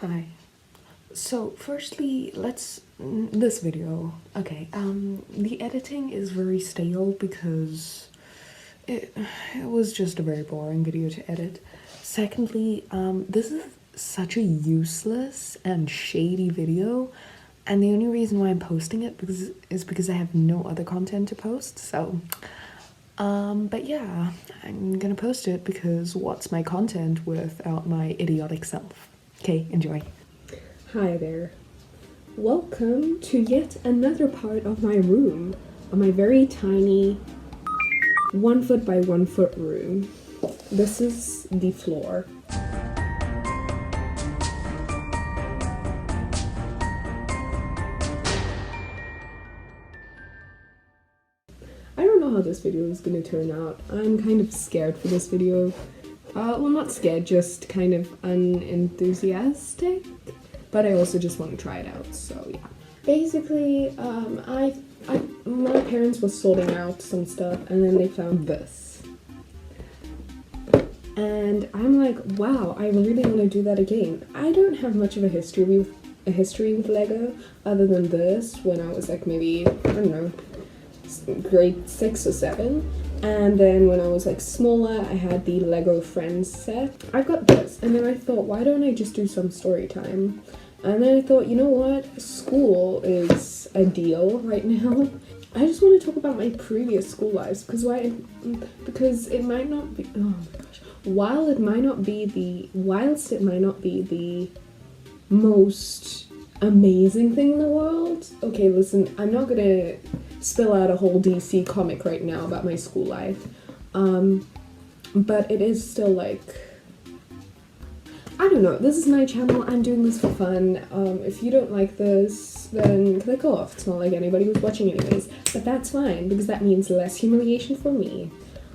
Hi. So firstly, this video. Okay, the editing is very stale because it was just a very boring video to edit. Secondly, this is such a useless and shady video, and the only reason why I'm posting it is because I have no other content to post, so but yeah, I'm gonna post it because what's my content without my idiotic self? Okay, enjoy. Hi there. Welcome to yet another part of my room, my very tiny 1 foot by 1 foot room. This is the floor. I don't know how this video is going to turn out. I'm kind of scared for this video. Well, not scared, just kind of unenthusiastic. But I also just want to try it out, so yeah. Basically, my parents were sorting out some stuff, and then they found this. And I'm like, wow, I really want to do that again. I don't have much of a history with Lego, other than this, when I was like maybe, I don't know, grade 6 or 7. And then when I was like smaller, I had the Lego Friends set. I got this, and then I thought, why don't I just do some story time? And then I thought, you know what? School is a deal right now. I just want to talk about my previous school lives because it might not be. Oh my gosh! Whilst it might not be the most amazing thing in the world. Okay, listen, I'm not gonna spill out a whole DC comic right now about my school life, but it is still like. I don't know, this is my channel, I'm doing this for fun. If you don't like this, then click off. It's not like anybody was watching anyways, but that's fine, because that means less humiliation for me.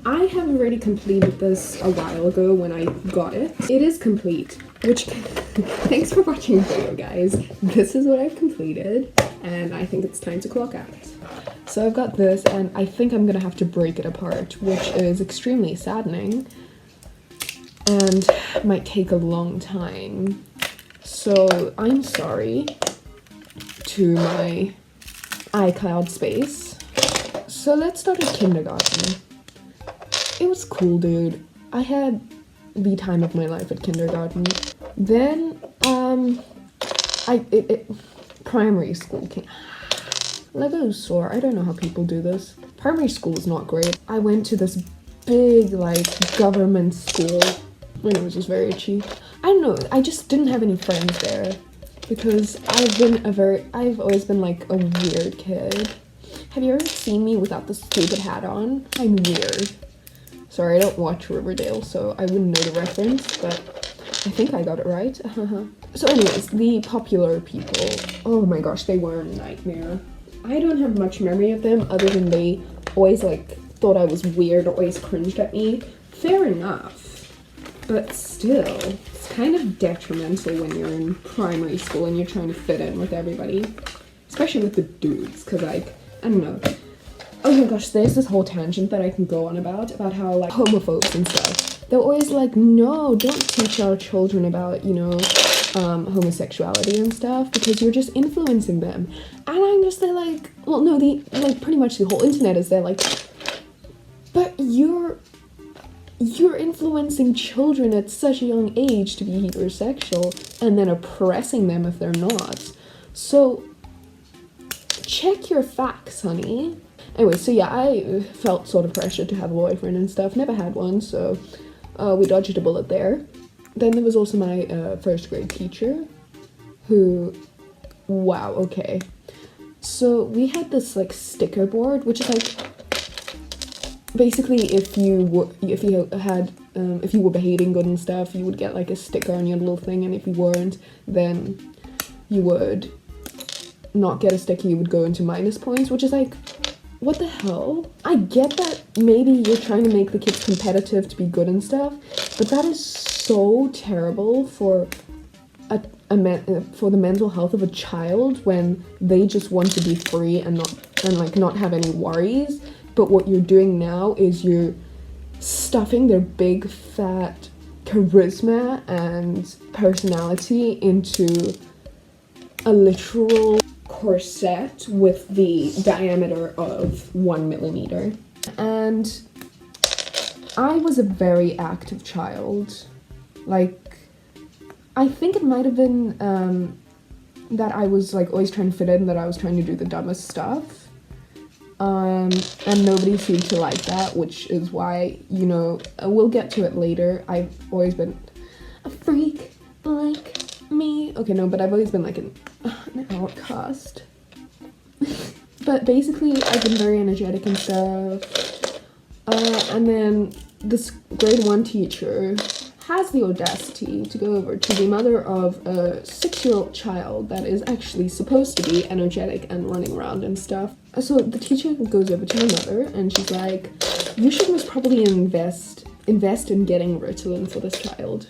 I have already completed this a while ago when I got it. It is complete, which, thanks for watching the video, guys. This is what I've completed, and I think it's time to clock out. So I've got this, and I think I'm gonna have to break it apart, which is extremely saddening. And might take a long time, so I'm sorry to my iCloud space. So let's start at kindergarten. It was cool, dude. I had the time of my life at kindergarten. Then primary school came. Lego's sore. I don't know how people do this. Primary school is not great. I went to this big like government school. My nose was very itchy. I don't know, I just didn't have any friends there because I've always been like a weird kid. Have you ever seen me without the stupid hat on? I'm weird. Sorry, I don't watch Riverdale, so I wouldn't know the reference, but I think I got it right. So anyways, the popular people, oh my gosh, they were a nightmare. I don't have much memory of them other than they always like thought I was weird or always cringed at me. Fair enough. But still, it's kind of detrimental when you're in primary school and you're trying to fit in with everybody. Especially with the dudes, because like, I don't know. Oh my gosh, there's this whole tangent that I can go on about how like homophobes and stuff. They're always like, no, don't teach our children about, you know, homosexuality and stuff because you're just influencing them. And I'm just there like, well no, pretty much the whole internet is there like, but you're influencing children at such a young age to be heterosexual and then oppressing them if they're not. So check your facts, honey. Anyway, so yeah, I felt sort of pressured to have a boyfriend and stuff. Never had one, so we dodged a bullet there. Then there was also my first grade teacher who, wow, okay. So we had this like sticker board, which is like, basically, if you were behaving good and stuff, you would get like a sticker on your little thing, and if you weren't, then you would not get a sticker, you would go into minus points, which is like, what the hell? I get that maybe you're trying to make the kids competitive to be good and stuff, but that is so terrible for the mental health of a child when they just want to be free and not have any worries. But what you're doing now is you're stuffing their big fat charisma and personality into a literal corset with the diameter of 1 millimeter. And I was a very active child. Like, I think it might have been that I was like always trying to fit in, that I was trying to do the dumbest stuff. And nobody seemed to like that, which is why, you know, we'll get to it later. I've always been a freak like me. Okay, no, but I've always been like an outcast. But basically, I've been very energetic and stuff. And then this grade 1 teacher has the audacity to go over to the mother of a 6-year-old child that is actually supposed to be energetic and running around and stuff. So the teacher goes over to my mother and she's like, you should most probably invest in getting Ritalin for this child.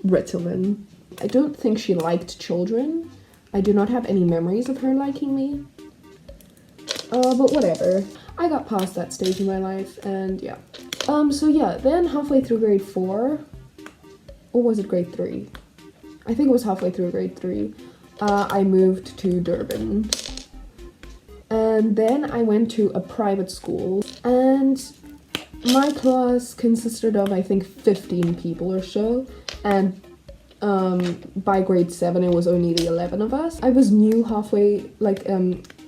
Ritalin. I don't think she liked children. I do not have any memories of her liking me. But whatever. I got past that stage in my life and yeah. So yeah, then halfway through grade 4, or was it grade 3? I think it was halfway through grade 3. I moved to Durban. And then I went to a private school. And my class consisted of, I think, 15 people or so. And by grade 7, it was only the 11 of us. I was new halfway, like,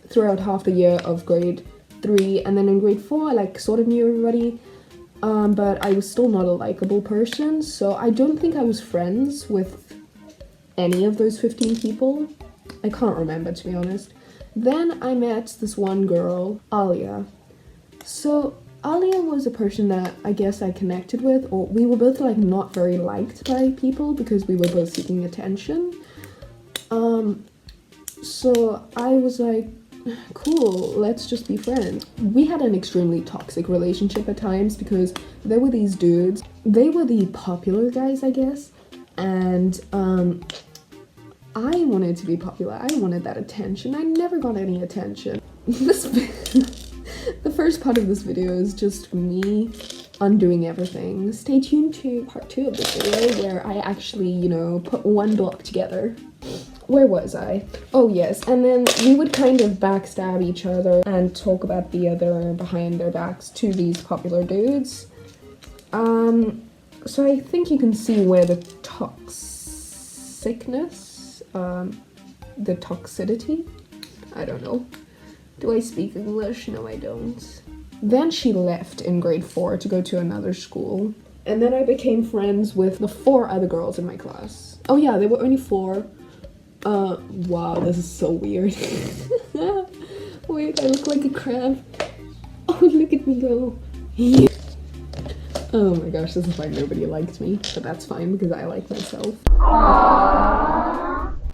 throughout half the year of grade 3. And then in grade 4, I, like, sort of knew everybody. But I was still not a likable person, so I don't think I was friends with any of those 15 people. I can't remember, to be honest. Then I met this one girl, Alia. So Alia was a person that I guess I connected with, or we were both like not very liked by people because we were both seeking attention. So I was like, cool, let's just be friends. We had an extremely toxic relationship at times because there were these dudes. They were the popular guys, I guess. And I wanted to be popular. I wanted that attention. I never got any attention. The first part of this video is just me undoing everything. Stay tuned to part 2 of this video where I actually, you know, put one block together. Where was I? Oh yes, and then we would kind of backstab each other and talk about the other behind their backs to these popular dudes. So I think you can see where the toxicness, the toxicity, I don't know. Do I speak English? No, I don't. Then she left in grade 4 to go to another school. And then I became friends with the 4 other girls in my class. Oh yeah, there were only 4. Wow, this is so weird. Wait, I look like a crab. Oh, look at me go. Oh my gosh, this is why nobody liked me. But that's fine because I like myself.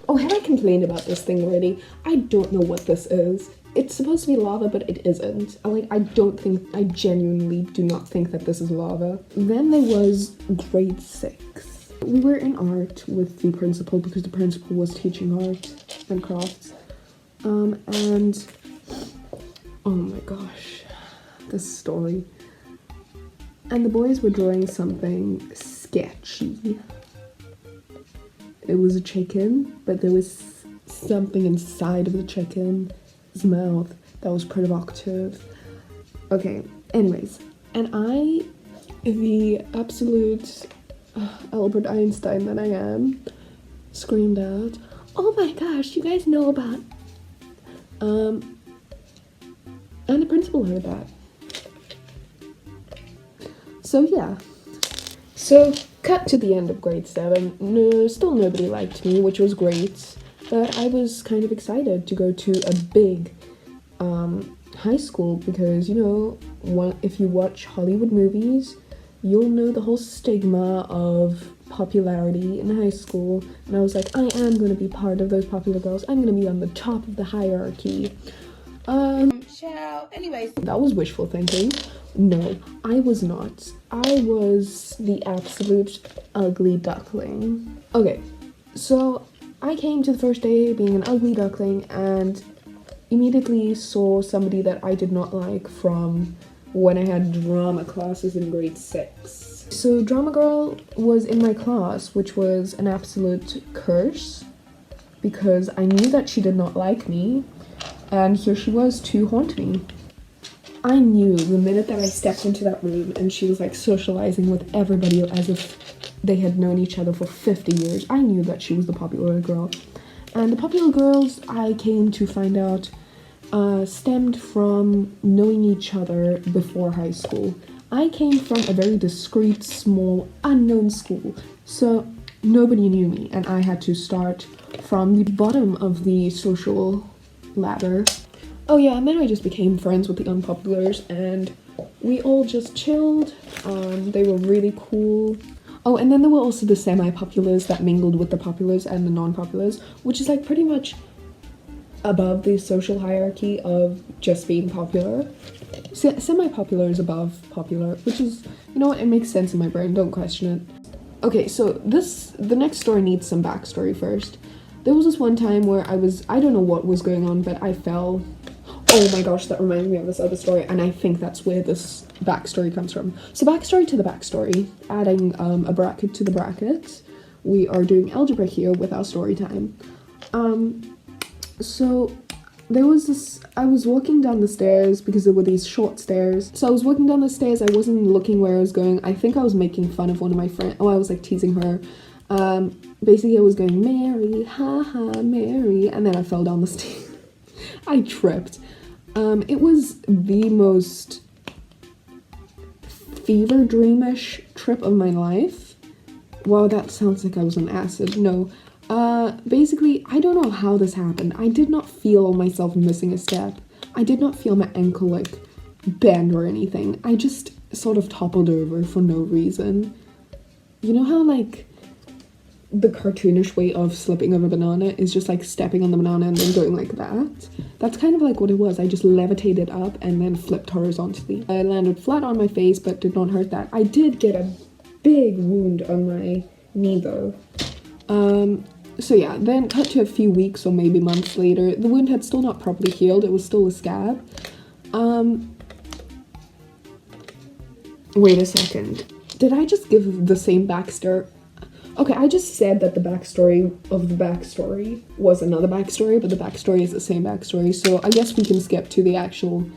Oh, have I complained about this thing already? I don't know what this is. It's supposed to be lava, but it isn't. I genuinely do not think that this is lava. Then there was grade 6. We were in art with the principal because the principal was teaching art and crafts. And oh my gosh, this story. And the boys were drawing something sketchy. It was a chicken, but there was something inside of the chicken's mouth that was provocative. Okay, anyways. And I, the absolute Albert Einstein that I am, screamed out, "Oh my gosh, you guys know about..." And the principal heard that. So yeah. So cut to the end of grade 7. No, still nobody liked me, which was great. But I was kind of excited to go to a big high school because, you know, if you watch Hollywood movies, you'll know the whole stigma of popularity in high school. And I was like, I am going to be part of those popular girls. I'm going to be on the top of the hierarchy. Anyways. That was wishful thinking. No, I was not. I was the absolute ugly duckling. Okay, so I came to the first day being an ugly duckling and immediately saw somebody that I did not like from when I had drama classes in grade 6. So drama girl was in my class, which was an absolute curse because I knew that she did not like me, and here she was to haunt me. I knew the minute that I stepped into that room and she was like socializing with everybody as if they had known each other for 50 years, I knew that she was the popular girl. And the popular girls, I came to find out, stemmed from knowing each other before high school. I came from a very discreet, small, unknown school, so nobody knew me, and I had to start from the bottom of the social ladder. Oh yeah, and then I just became friends with the unpopulars, and we all just chilled. They were really cool. Oh, and then there were also the semi-populars that mingled with the populars and the non-populars, which is like pretty much above the social hierarchy of just being popular. Semi-popular is above popular, which is, you know what, it makes sense in my brain, don't question it. Okay, so the next story needs some backstory first. There was this one time where I don't know what was going on, but I fell. Oh my gosh, that reminds me of this other story, and I think that's where this backstory comes from. So backstory to the backstory, adding a bracket to the bracket. We are doing algebra here with our story time. So there was this, I was walking down the stairs because there were these short stairs. So I was walking down the stairs, I wasn't looking where I was going. I think I was making fun of one of my friends. Oh, I was like teasing her. Basically I was going, Mary, haha, Mary, and then I fell down the stairs. I tripped. It was the most fever dreamish trip of my life. Wow, that sounds like I was on acid. No. Basically, I don't know how this happened. I did not feel myself missing a step. I did not feel my ankle, like, bend or anything. I just sort of toppled over for no reason. You know how, like, the cartoonish way of slipping on a banana is just, like, stepping on the banana and then going like that? That's kind of like what it was. I just levitated up and then flipped horizontally. I landed flat on my face, but did not hurt that. I did get a big wound on my knee, though. So yeah, then cut to a few weeks or maybe months later, the wound had still not properly healed, it was still a scab. Wait a second. Did I just give the same backstory? Okay, I just said that the backstory of the backstory was another backstory, but the backstory is the same backstory, so I guess we can skip to the actual,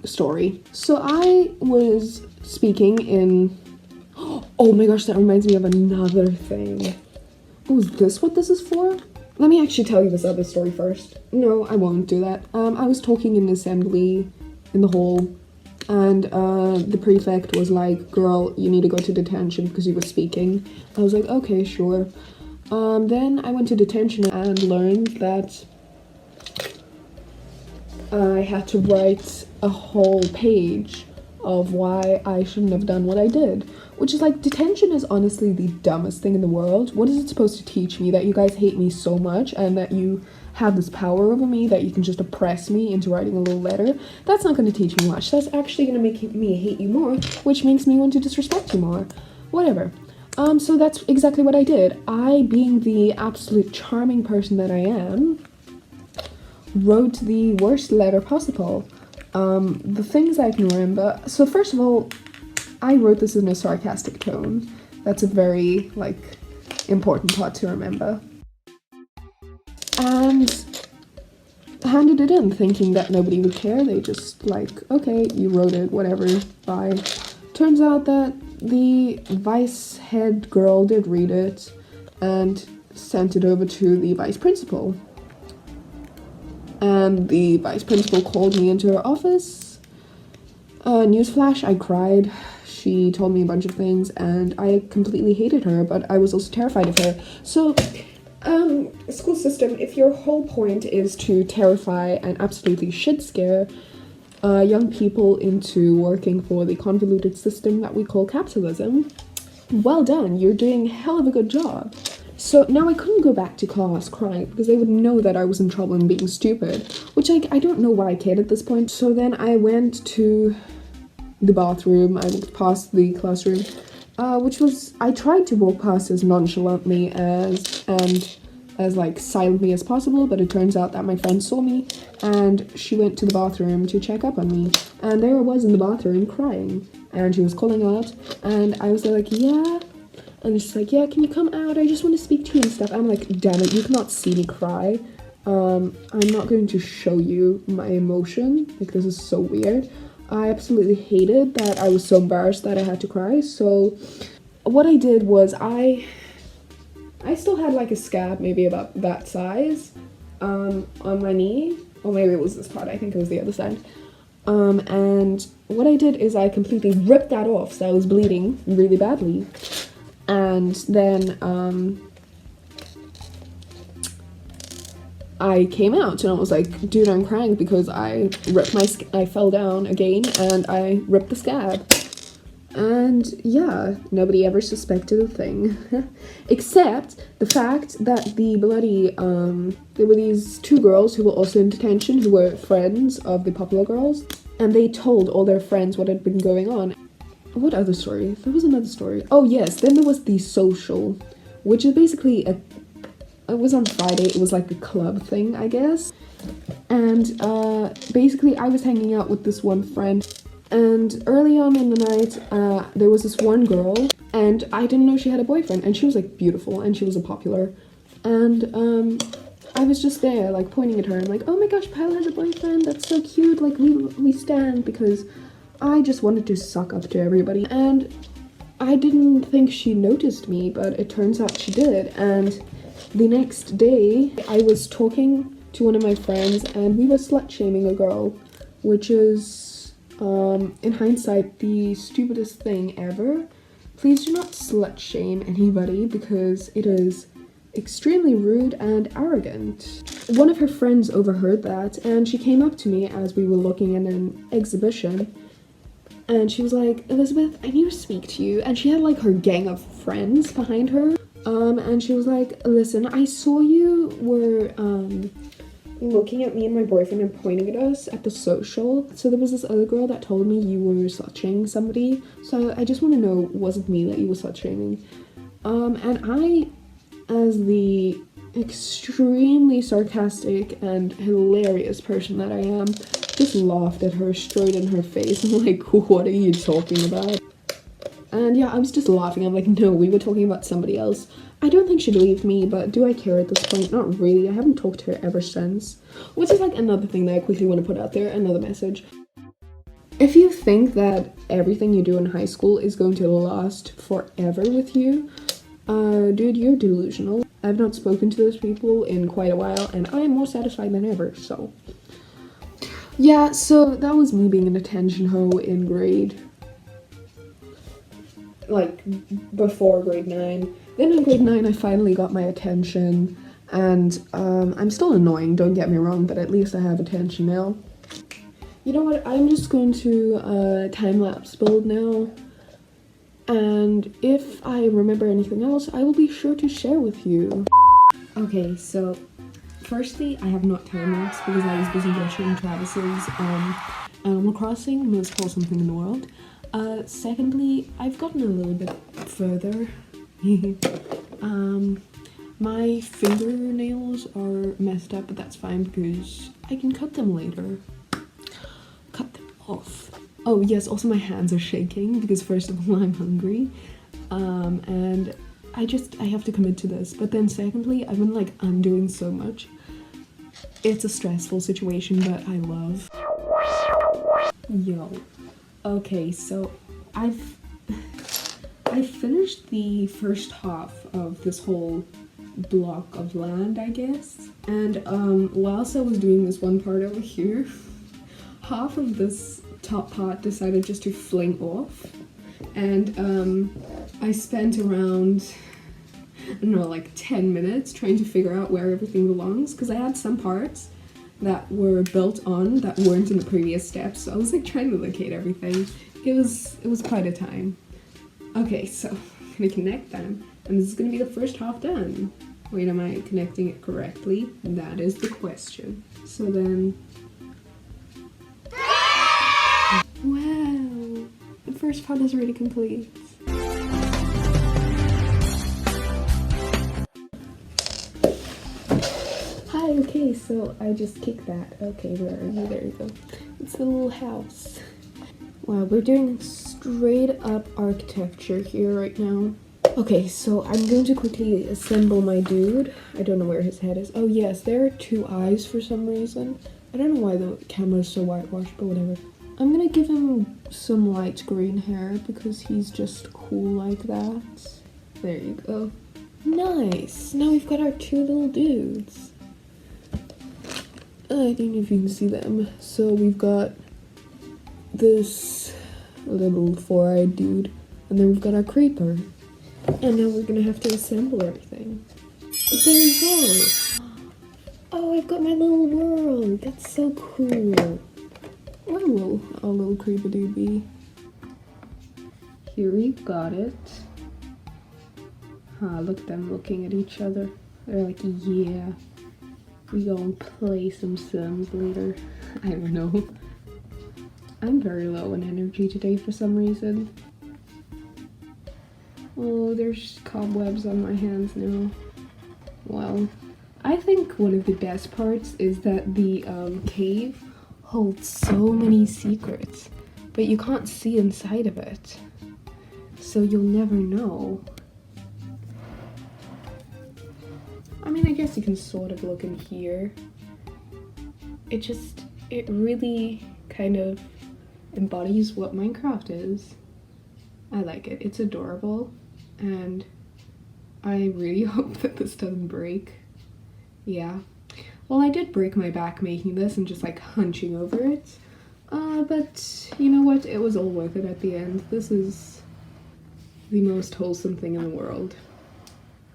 story. So I was speaking in... Oh my gosh, that reminds me of another thing. Oh, is this what this is for? Let me actually tell you this other story first. No, I won't do that. I was talking in assembly in the hall, and the prefect was like, girl, you need to go to detention because you were speaking. I was like, okay, sure. Then I went to detention and learned that I had to write a whole page of why I shouldn't have done what I did. Which is like, detention is honestly the dumbest thing in the world. What is it supposed to teach me? That you guys hate me so much and that you have this power over me that you can just oppress me into writing a little letter? That's not going to teach me much. That's actually going to make me hate you more, which makes me want to disrespect you more. Whatever. So that's exactly what I did. I, being the absolute charming person that I am, wrote the worst letter possible. The things I can remember... So first of all, I wrote this in a sarcastic tone. That's a very, like, important part to remember. And handed it in, thinking that nobody would care. They just, like, okay, you wrote it, whatever, bye. Turns out that the vice head girl did read it and sent it over to the vice principal. And the vice principal called me into her office. Newsflash, I cried. She told me a bunch of things, and I completely hated her, but I was also terrified of her. So, school system, if your whole point is to terrify and absolutely shit scare young people into working for the convoluted system that we call capitalism, well done, you're doing a hell of a good job. So now I couldn't go back to class crying because they would know that I was in trouble and being stupid, which I don't know why I cared at this point. So then I went to the bathroom, I walked past the classroom, which was, I tried to walk past as nonchalantly and as like silently as possible, but it turns out that my friend saw me and she went to the bathroom to check up on me, and there I was in the bathroom crying, and she was calling out, and I was there like, yeah, and she's like, yeah, can you come out, I just want to speak to you and stuff. I'm like, damn it, you cannot see me cry. I'm not going to show you my emotion, like this is so weird. I absolutely hated that I was so embarrassed that I had to cry. So what I did was I still had like a scab maybe about that size on my knee, or maybe it was this part, I think it was the other side. And what I did is I completely ripped that off, so I was bleeding really badly. And then I came out and I was like, dude, I'm crying because I fell down again and I ripped the scab. And yeah, nobody ever suspected a thing. Except the fact that the bloody, there were these two girls who were also in detention who were friends of the popular girls. And they told all their friends what had been going on. What other story? There was another story. Oh yes, then there was the social, which is basically it was on Friday, it was like a club thing, I guess. And basically I was hanging out with this one friend, and early on in the night, there was this one girl, and I didn't know she had a boyfriend, and she was like beautiful, and she was a popular. And I was just there, like pointing at her, and like, oh my gosh, Pyle has a boyfriend, that's so cute, like we stand, because I just wanted to suck up to everybody. And I didn't think she noticed me, but it turns out she did. And the next day, I was talking to one of my friends and we were slut-shaming a girl, which is, in hindsight, the stupidest thing ever. Please do not slut-shame anybody because it is extremely rude and arrogant. One of her friends overheard that and she came up to me as we were looking at an exhibition, and she was like, Elizabeth, I need to speak to you. And she had like her gang of friends behind her. And she was like, listen, I saw you were looking at me and my boyfriend and pointing at us at the social. So there was this other girl that told me you were slut-shaming somebody. So I just want to know, was it me that you were slut-shaming? And I, as the extremely sarcastic and hilarious person that I am, just laughed at her straight in her face. I'm like, what are you talking about? And yeah, I was just laughing. I'm like, no, we were talking about somebody else. I don't think she believed me, but do I care at this point? Not really. I haven't talked to her ever since. Which is like another thing that I quickly want to put out there, another message. If you think that everything you do in high school is going to last forever with you, dude, you're delusional. I've not spoken to those people in quite a while, and I am more satisfied than ever, so. Yeah, so that was me being an attention hoe in before grade 9. Then in grade 9 I finally got my attention, and I'm still annoying, don't get me wrong, but at least I have attention now. You know what, I'm just going to time-lapse build now, and if I remember anything else, I will be sure to share with you. Okay, so firstly, I have not time-lapsed because I was busy watching Travis's Animal Crossing, most wholesome thing in the world. Secondly, I've gotten a little bit further. My fingernails are messed up, but that's fine because I can cut them later. Cut them off. Oh yes, also my hands are shaking because first of all I'm hungry, and I have to commit to this. But then secondly, I've been like undoing so much. It's a stressful situation, but I love. Yo. Okay, so I've finished the first half of this whole block of land, I guess. And whilst I was doing this one part over here, half of this top part decided just to fling off. And I spent around, I don't know, like 10 minutes trying to figure out where everything belongs, because I had some parts that were built on that weren't in the previous steps, so I was like trying to locate everything. It was quite a time. Okay, so I'm gonna connect them, and this is gonna be the first half done. Wait, am I connecting it correctly? That is the question. So then, wow, the first part is already complete. Hi, okay, so I just kicked that. Okay, where are you? There you go. It's the little house. Wow, we're doing straight up architecture here right now. Okay, so I'm going to quickly assemble my dude. I don't know where his head is. Oh yes, there are 2 eyes for some reason. I don't know why the camera's so whitewashed, but whatever. I'm gonna give him some light green hair because he's just cool like that. There you go. Nice! Now we've got our 2 little dudes. I don't know if you can see them. So we've got this little 4-eyed dude, and then we've got our creeper. And now we're gonna have to assemble everything. But there you go! Oh, I've got my little world! That's so cool! Where will our little creeper dude be? Here we've got it. Look at them looking at each other. They're like, yeah, we gonna play some Sims later. I don't know. I'm very low in energy today for some reason. Oh, there's cobwebs on my hands now. Well, I think one of the best parts is that the cave holds so many secrets, but you can't see inside of it. So you'll never know. I mean, I guess you can sort of look in here. It really kind of embodies what Minecraft is. I like it. It's adorable, and I really hope that this doesn't break. Yeah. Well, I did break my back making this and just like hunching over it. But you know what? It was all worth it at the end. This is the most wholesome thing in the world.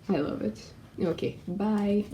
I love it. Okay, bye.